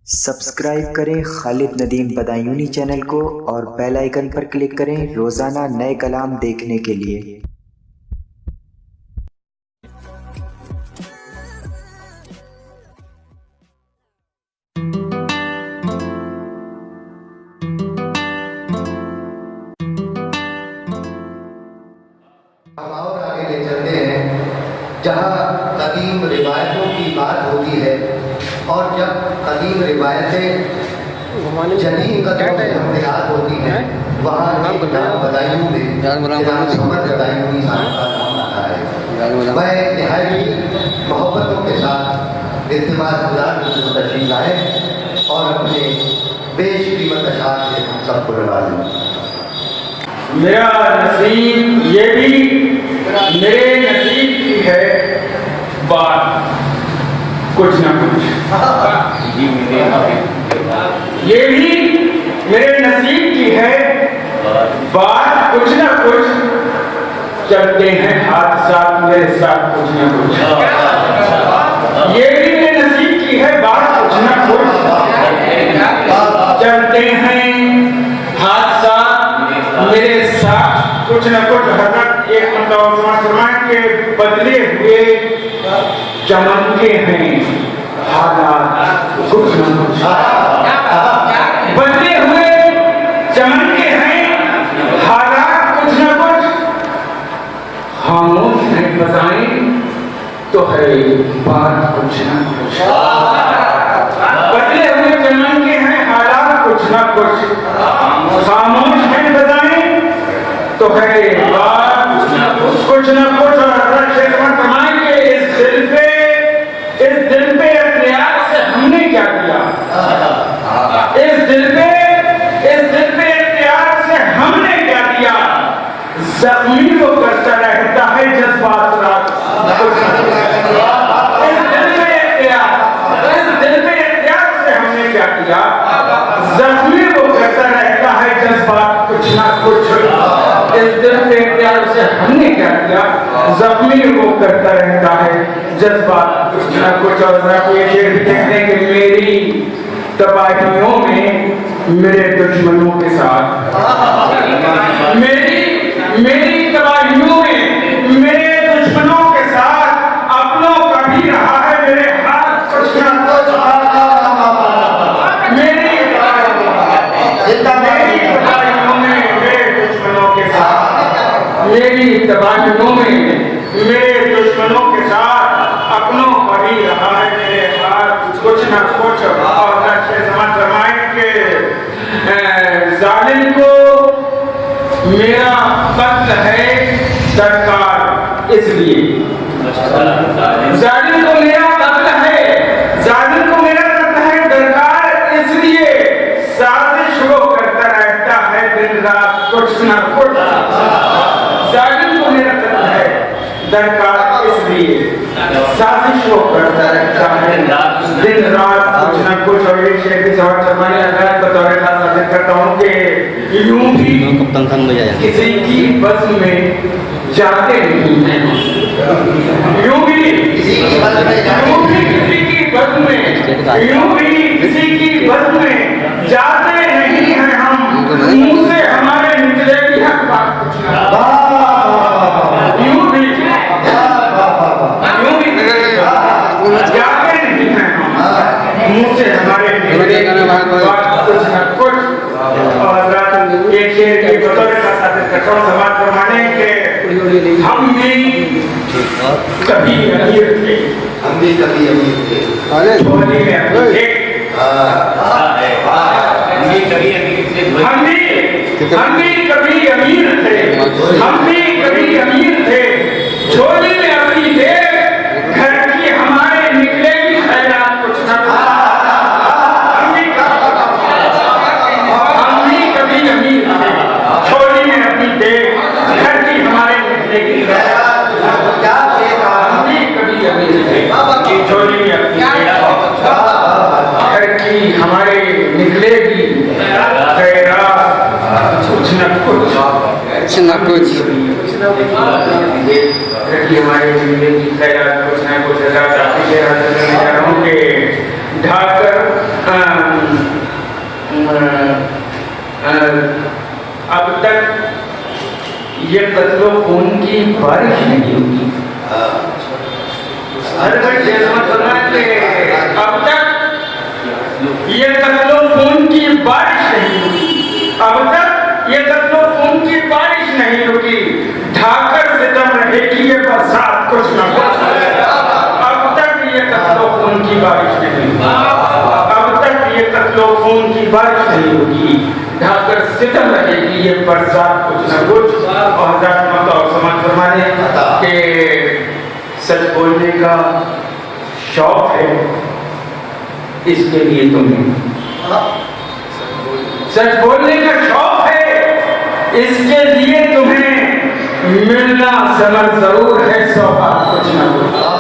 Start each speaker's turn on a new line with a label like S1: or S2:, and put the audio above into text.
S1: Subscribe करें Khalid Nadeem Badayuni channel को और बेल आइकन पर क्लिक करें रोज़ाना नए कलाम देखने के लिए।
S2: और आगे ले चलते हैं जहाँ कदीम रिवायतों की बात होती है और जब कदीम रिवायतें जदीद कदमों से हमयाद होती हैं वहाँ बदायूं में समर बदायूनी साहब का नाम आता है। वह इंतहाई मोहब्बतों के साथ इल्तिमास गुजार तशरीफ लाए और अपने बेशकीमत अशार से हम सबको नवाजें।
S3: मेरा नसीब ये भी मेरे नसीब की है बात कुछ ना कुछ, ये भी मेरे नसीब की है बात कुछ ना कुछ, चलते हैं हाथ साथ मेरे साथ कुछ ना कुछ। ये भी मेरे नसीब की है बात कुछ ना कुछ, चलते हैं हाथ साथ मेरे साथ कुछ न कुछ। हजरत एक मतलब के बदले हुए चमन के हैं हालात कुछ न कुछ, बदले हुए चमन के हैं हालात कुछ न कुछ। खामोश है फज़ाएं तो है बात कुछ न कुछ, बदले हुए चमन के हैं हालात कुछ न कुछ। खामोश है तो है बात कुछ न कुछ। और फरमाएंगे इस दिल पे इख्तियार से हमने क्या किया, इस दिल पे इख्तियार से हमने क्या किया। ज़ख्मी वो करता रहता है जज्बात रात, इस दिल पे इख्तियार से हमने क्या किया। ज़ख्मी वो करता रहता है जज्बात कुछ ना कुछ, इस दिल पे प्यार से हमने क्या किया। ज़ख्मी वो करता रहता है जज्बात कुछ ना कुछ। और ये शेर भी कहते हैं कि मेरी तबाहियों में मेरे दुश्मनों के साथ, मेरी तबाहियों में मेरे दुश्मनों के साथ अपनों का भी रहा है मेरे हाथ कुछ ना कुछ। मेरी तबाहियों में मेरे दुश्मनों के साथ, मेरी तबाहियों में मेरे दुश्मनों के साथ अपनों का भी रहा है मेरे हाथ कुछ ना कुछ। और फरमाएंगे जालिम को मेरा कत्ल है दरकार, इसलिए जालिम को मेरा कत्ल है, जालिम को मेरा कत्ल है दरकार, इसलिए साजिश वो करता रहता है दिन रात कुछ ना कुछ। जालिम को मेरा कत्ल है दरकार, इसलिए साजिश वो करता रहता है दिन रात कुछ ना कुछ। और एक शेर की सवाल फरमाने लगा बतौर खास अर्ज करता हूँ कि यूं भी किसी की बज़्म में जाते नहीं हैं, यूं भी किसी की बज़्म में जाते नहीं हैं हम, मुंह से हमारे निकलेगी हक बात कुछ ना। यूं भी जाते नहीं हैं हम, मुंह से हमारे निकलेगी बात कुछ ना कुछ। और एक शेर की बतौर समाज फरमाने के हम भी कभी अमीर थे,
S2: हम भी कभी अमीर थे,
S3: झोली में अमीर थे, हम भी कभी अमीर थे, हम भी कभी अमीर थे, झोली में अमीर थे, घर की हमारे निकलेगी खैरात कुछ ना कुछ। हम भी कभी अमीर थे, झोली में अमीर थे, घर की हमारे निकलेगी खैरात कुछ ना कुछ। हम भी कभी अमीर थे, झोली में अमीर थे, घर की हमारे निकलेगी खैरात कुछ न कुछ, कुछ न कुछ। हमारे निकलेगी खैरात कुछ न कुछ। ढाकर रहेगी, बारिश नहीं होगी। अब तक ये कत्लो खून की बारिश नहीं रुकी, अब तक ये कत्लो खून की बारिश नहीं रुकी, ढाकर सितम रहेगी ये बरसात कुछ न कुछ। अब तक ये कत्लो खून की बारिश नहीं रुकी, अब तक ये कत्लो खून की बारिश नहीं रुकी, ढाकर सितम रहेगी ये बरसात कुछ न कुछ। और हज़रत मतलब समझ फरमाने के सच बोलने का शौक है, इसके लिए तुम्हें सच बोलने का शौक है, इसके लिए तुम्हें मिलना समझ जरूर है, सौगात कुछ ना कुछ।